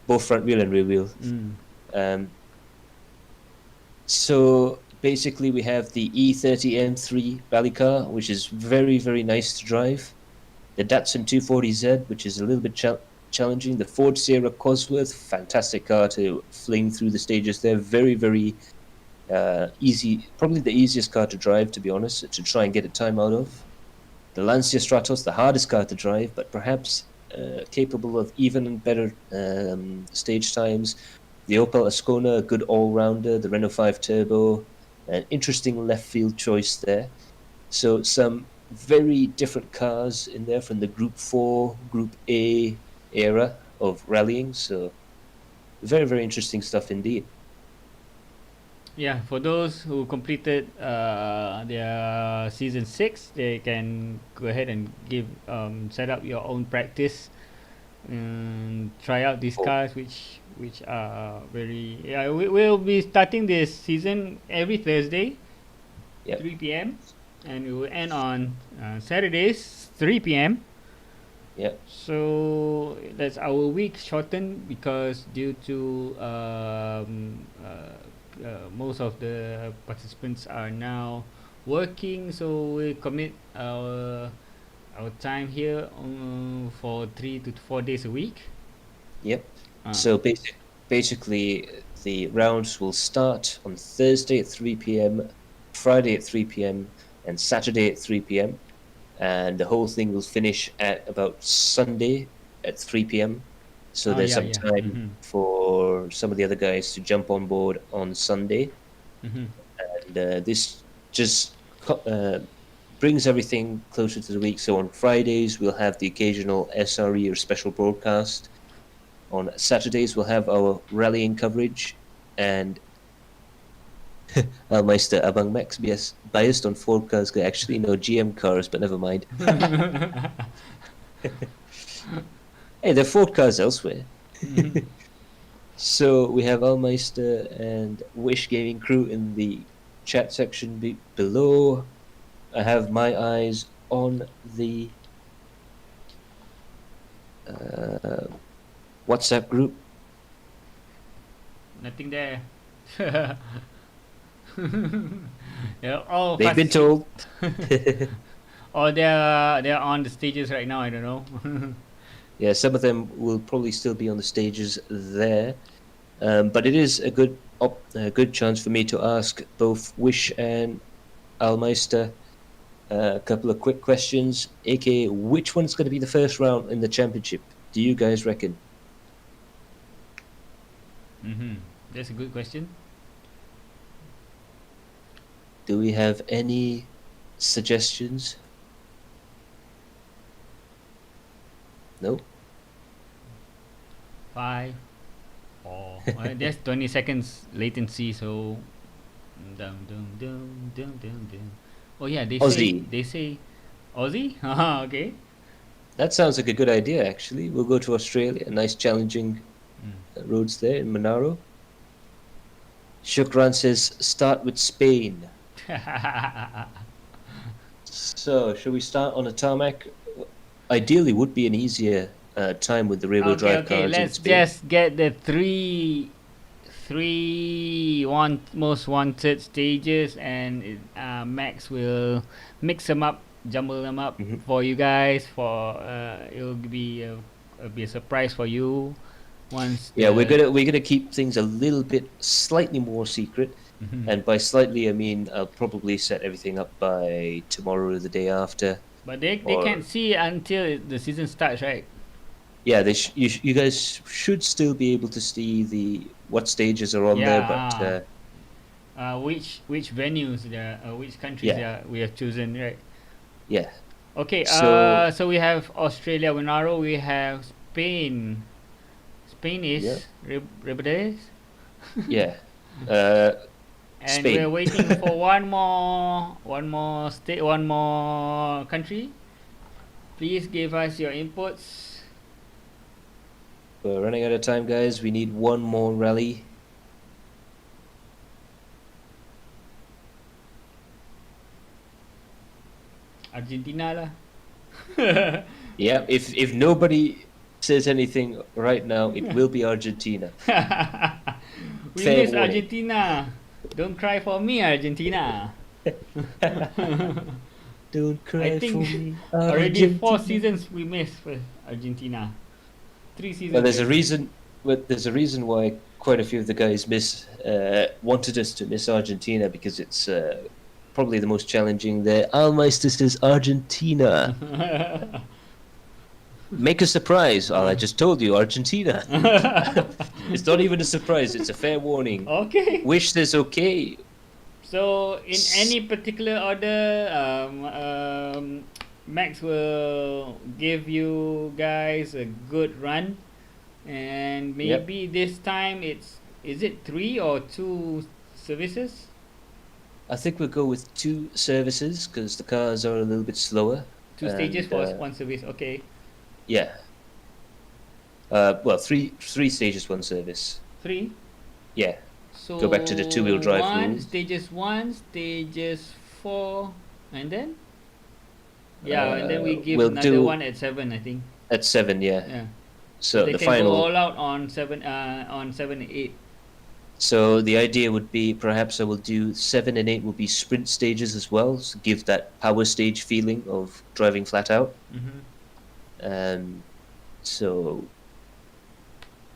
Both front-wheel and rear-wheel. So basically we have the E30 M3 rally car, which is very, very nice to drive. The Datsun 240Z, which is a little bit challenging. The Ford Sierra Cosworth, fantastic car to fling through the stages there. Very, very easy. Probably the easiest car to drive, to be honest, to try and get a time out of. The Lancia Stratos, the hardest car to drive, but perhaps capable of even better stage times. The Opel Ascona, a good all-rounder. The Renault 5 Turbo, an interesting left field choice there. So some very different cars in there from the Group 4, Group A era of rallying. So very, very interesting stuff indeed. Yeah, for those who completed their season 6, they can go ahead and give set up your own practice and try out these Oh, cars, which are very. Yeah, we will be starting this season every Thursday, yep. 3 p.m. and it will end on Saturdays 3 p.m. Yep. So that's our week shortened because due to most of the participants are now working, so we commit our time here for 3 to 4 days a week. Yep. Uh, So basically, the rounds will start on Thursday at 3 p.m., Friday at 3 p.m., and Saturday at 3 p.m. And the whole thing will finish at about Sunday at 3 p.m. So oh there's yeah, some yeah. time for some of the other guys to jump on board on Sunday. Mm-hmm. And this just brings everything closer to the week. So on Fridays, we'll have the occasional SRE or special broadcast. On Saturdays, we'll have our rallying coverage, and Meister Abang Max biased on Ford cars, actually no GM cars, but never mind. Hey, they're Ford cars elsewhere. Mm-hmm. So we have Almeister and Wish Gaming Crew in the chat section below. I have my eyes on the WhatsApp group. Nothing there. Yeah, all They've been told. or they're on the stages right now. I don't know. Yeah, some of them will probably still be on the stages there, but it is a good chance for me to ask both Wish and Almeister a couple of quick questions. aka, which one's going to be the first round in the championship? Do you guys reckon? Mm-hmm. That's a good question. Do we have any suggestions? No. 5, 4. There's 20 seconds latency, so dum dum dum dum dum dum. Oh yeah, Aussie. they say Aussie. Haha, okay. That sounds like a good idea. Actually, we'll go to Australia. Nice challenging roads there in Monaro. Shukran says start with Spain. So, should we start on a tarmac? Ideally, would be an easier time with the rear-wheel Okay, drive okay. cars in Let's Spain. just get the most wanted stages, and Max will mix them up, jumble them up Mhm. for you guys. For it'll be a surprise for you. Once Yeah, we're gonna keep things a little bit slightly more secret, Mhm. and by slightly I mean I'll probably set everything up by tomorrow or the day after. But they or- can't see until the season starts, right? Yeah, you guys should still be able to see what stages are on there, but Which venues there? Which countries Yeah. we have chosen, right? yeah. Okay. So- So we have Australia, Monaro. We have Spain. Spain is Yeah. Rebades. Yeah. And Spain. we're waiting for one more state, one more country. Please give us your inputs. We're running out of time, guys. We need one more rally. Argentina lah. Yeah, if nobody says anything right now, it will be Argentina. We Fair miss warning. Argentina. Don't cry for me, Argentina. Don't cry I think for me. already 4 Argentina. seasons we missed for Argentina. 3 seasons. Well, there's a already. reason. But there's a reason why quite a few of the guys wanted us to miss Argentina because it's probably the most challenging there. Almeister says Argentina. Make a surprise. Oh, I just told you, Argentina. It's not even a surprise. It's a fair warning. Okay. Wish this okay. So in any particular order, Max will give you guys a good run, and Yep. maybe this time is it 3 or 2 services? I think we'll go with 2 services because the cars are a little bit slower. 2 stages And for 1 service. Okay, yeah, well, three stages, 1 service. 3. Yeah, go back to the So two-wheel drive one rules. stages one, stages 4, and then and then we give We'll another do one at 7, I think. at 7. Yeah. Yeah, so So they the can go final. all out on 7, on 7 and 8. So the idea would be perhaps I will do 7 and 8 will be sprint stages as well, so give that power stage feeling of driving flat out. Mm-hmm. So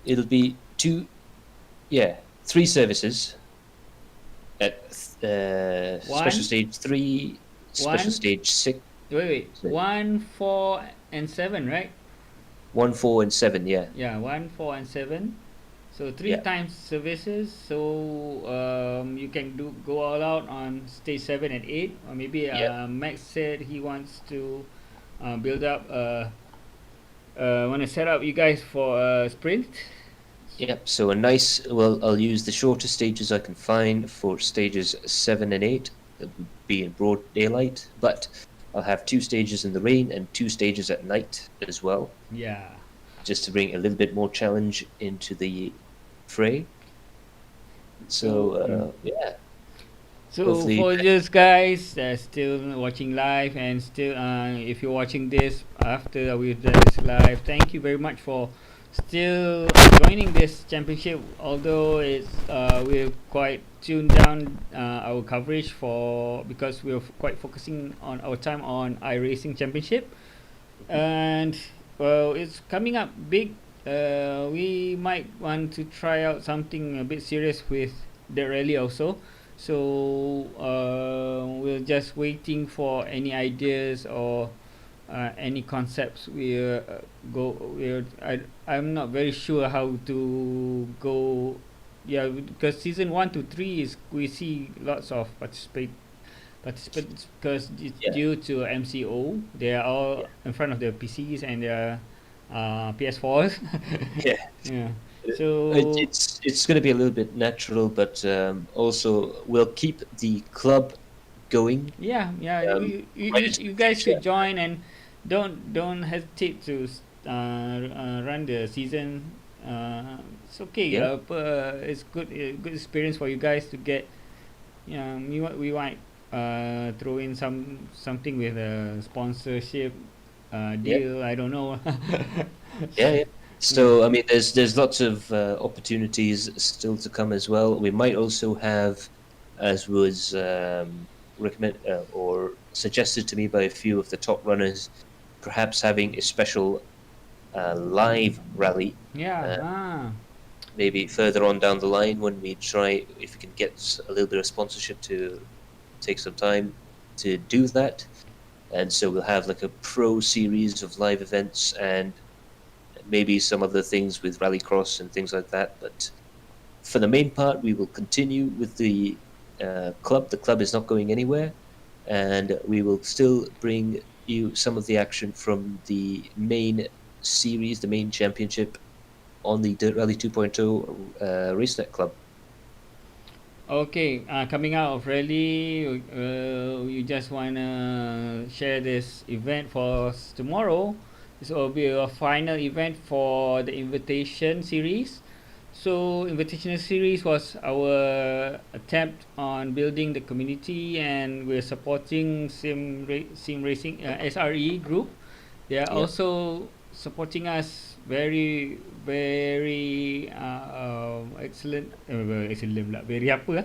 it'll be yeah, 3 services at special One, stage 3, special one. stage 6, Wait. 1, 4, and 7, right? 1, 4, and 7. Yeah, Yeah, 1, 4, and 7. So three yeah, times services. So you can go all out on stage 7 and 8, or maybe yeah, Max said he wants to build up. Want to set up you guys for a sprint. yeah. So a nice. Well, I'll use the shortest stages I can find for stages 7 and 8. That would be in broad daylight, but I'll have 2 stages in the rain and 2 stages at night as well, Yeah. just to bring a little bit more challenge into the fray. So yeah, So hopefully, for those guys that are still watching live, and still if you're watching this after we've done this live, thank you very much for still joining this championship. Although it's we're quite tuned down our coverage for because we're quite focusing on our time on iRacing Championship, and well, it's coming up big. We might want to try out something a bit serious with the rally also. So we're just waiting for any ideas or any concepts. I'm not very sure how to go. Yeah, because season 1 to 3 is we see lots of participants because it's yeah, due to MCO. They are yeah, all in front of their PCs and their PS4s. yeah. Yeah. It, So it's going to be a little bit natural, but also we'll keep the club going. yeah. Um, might as You well guys finish should that. join, and don't hesitate to run the season. It's okay. Yeah, It's good experience for you guys to get. Yeah, we might throw in something with a sponsorship yeah, deal. I don't know. yeah, yeah. Yeah. So I mean, there's lots of opportunities still to come as well. We might also have, as was recommend or suggested to me by a few of the top runners, perhaps having a special live rally, Yeah. uh, maybe further on down the line when we try if we can get a little bit of sponsorship to take some time to do that. And so we'll have like a pro series of live events and maybe some other things with rallycross and things like that. But for the main part, we will continue with the club. The club is not going anywhere, and we will still bring you some of the action from the main series, the main championship on the Dirt Rally 2.0 RaceNet Club. Okay, coming out of rally, you just wanna share this event for us tomorrow. This will be a final event for the invitation series. So invitational series was our attempt on building the community, and we're supporting Sim Racing SRE group. They are Yeah, also supporting us very excellent, excellent pula, very apa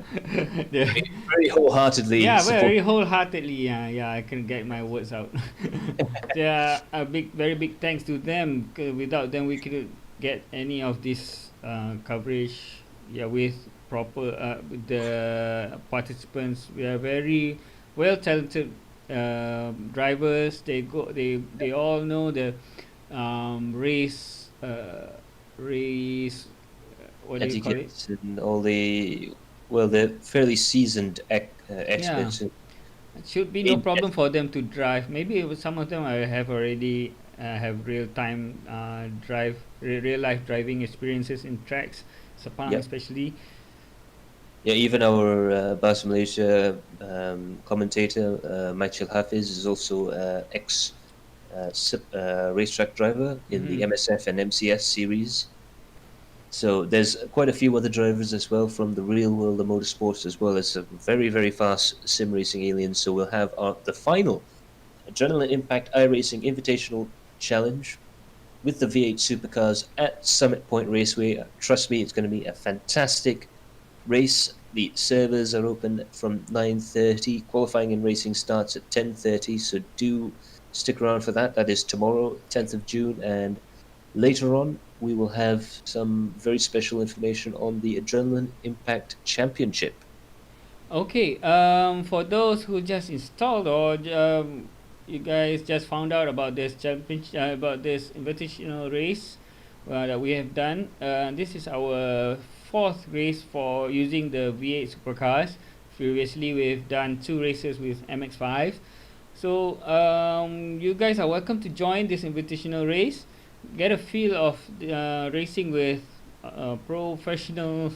the very wholeheartedly yeah, support. very wholeheartedly. Yeah, I can get my words out. Yeah, a very big thanks to them. 'Cause without them, we couldn't get any of this coverage. Yeah, with proper with the participants. We are very well talented drivers. They all know the race. What do you call it? Etiquette and all the well, they're fairly seasoned experts. It should be no In- problem for them to drive. Maybe some of them I have already have real time real life driving experiences in tracks, Sepang Yep. especially. Yeah, even our Bas Malaysia commentator, Michael Hafiz, is also ex racetrack driver in the Mhm. MSF and MCS series. So there's quite a few other drivers as well from the real world of motorsports, as well as some very, very fast sim racing aliens. So we'll have the final Adrenaline Impact iRacing Invitational Challenge with the V8 supercars at Summit Point Raceway. Trust me, it's going to be a fantastic race. The servers are open from 9:30. Qualifying and racing starts at 10:30. So do stick around for that. That is tomorrow, 10th of June, and later on we will have some very special information on the Adrenaline Impact Championship. Okay. For those who just installed or you guys just found out about this championship, about this invitational race that we have done. This is our fourth race for using the V8 supercars. Previously, we've done two races with MX5. So you guys are welcome to join this invitational race. Get a feel of racing with professionals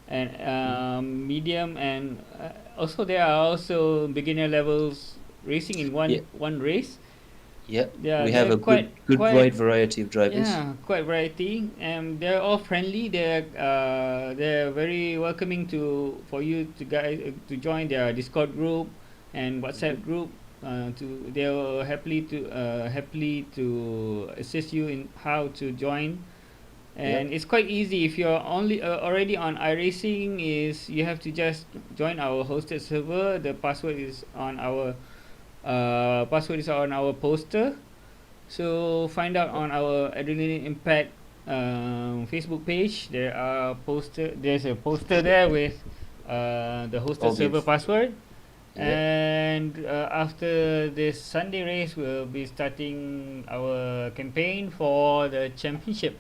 and medium, and also there are also beginner levels racing in Yeah, one race. yeah. Yeah, We have they're a good wide variety of drivers. yeah, quite variety, and they're all friendly. They're very welcoming to for you to guys to join their Discord group and WhatsApp group. They will happily to assist you in how to join, Yep. and it's quite easy if you're only already on iRacing. Is you have to just join our hosted server. The password is on our poster. So find out on our Adrenaline Impact Facebook page. There's a poster there with the hosted All the server password. Yep. And after this Sunday race, we'll be starting our campaign for the championship.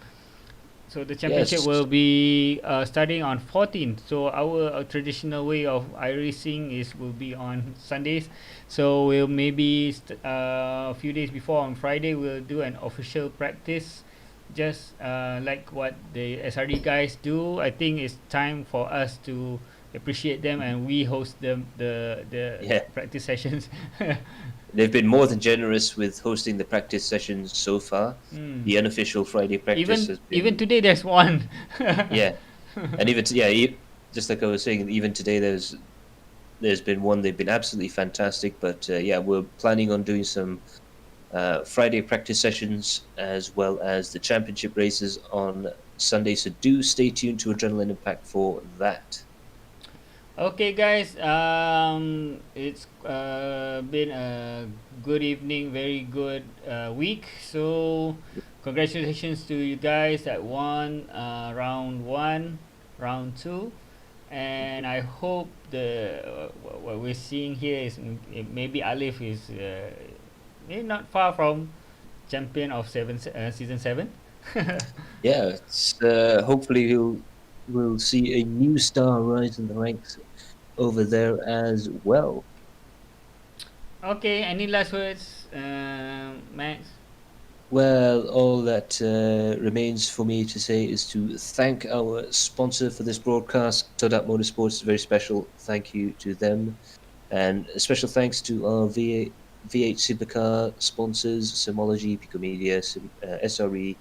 So the championship Yes. will be starting on 14th. So our traditional way of iRacing will be on Sundays. So we'll maybe a few days before on Friday we'll do an official practice, just like what the SRD guys do. I think it's time for us to appreciate them, and we host the Yeah. practice sessions. They've been more than generous with hosting the practice sessions so far. Mm. The unofficial Friday practice has been Even today there's one. yeah, and even just like I was saying, even today there's been one. They've been absolutely fantastic. But yeah, we're planning on doing some Friday practice sessions as well as the championship races on Sunday. So do stay tuned to Adrenaline Impact for that. Okay, guys. It's been a good evening, very good week. So, congratulations to you guys that won round one, round two, and I hope what we're seeing here is maybe Alif is maybe not far from champion of season 7. Yeah, it's, hopefully we'll see a new star rise in the ranks over there as well. Okay, any last words, Max? Well, all that remains for me to say is to thank our sponsor for this broadcast, Todat Motorsports. A very special thank you to them. And a special thanks to our V8 Supercar sponsors, Simology, Pico Media, SRE,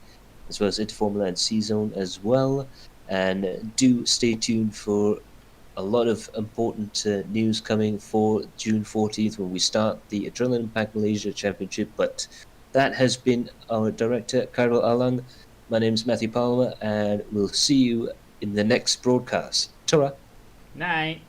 as well as Interformula and C-Zone as well. And do stay tuned for a lot of important news coming for June 14th when we start the Adrenaline Impact Malaysia Championship. But that has been our director, Khairul Alang. My name is Matthew Palmer, and we'll see you in the next broadcast. Ta-ra! Night.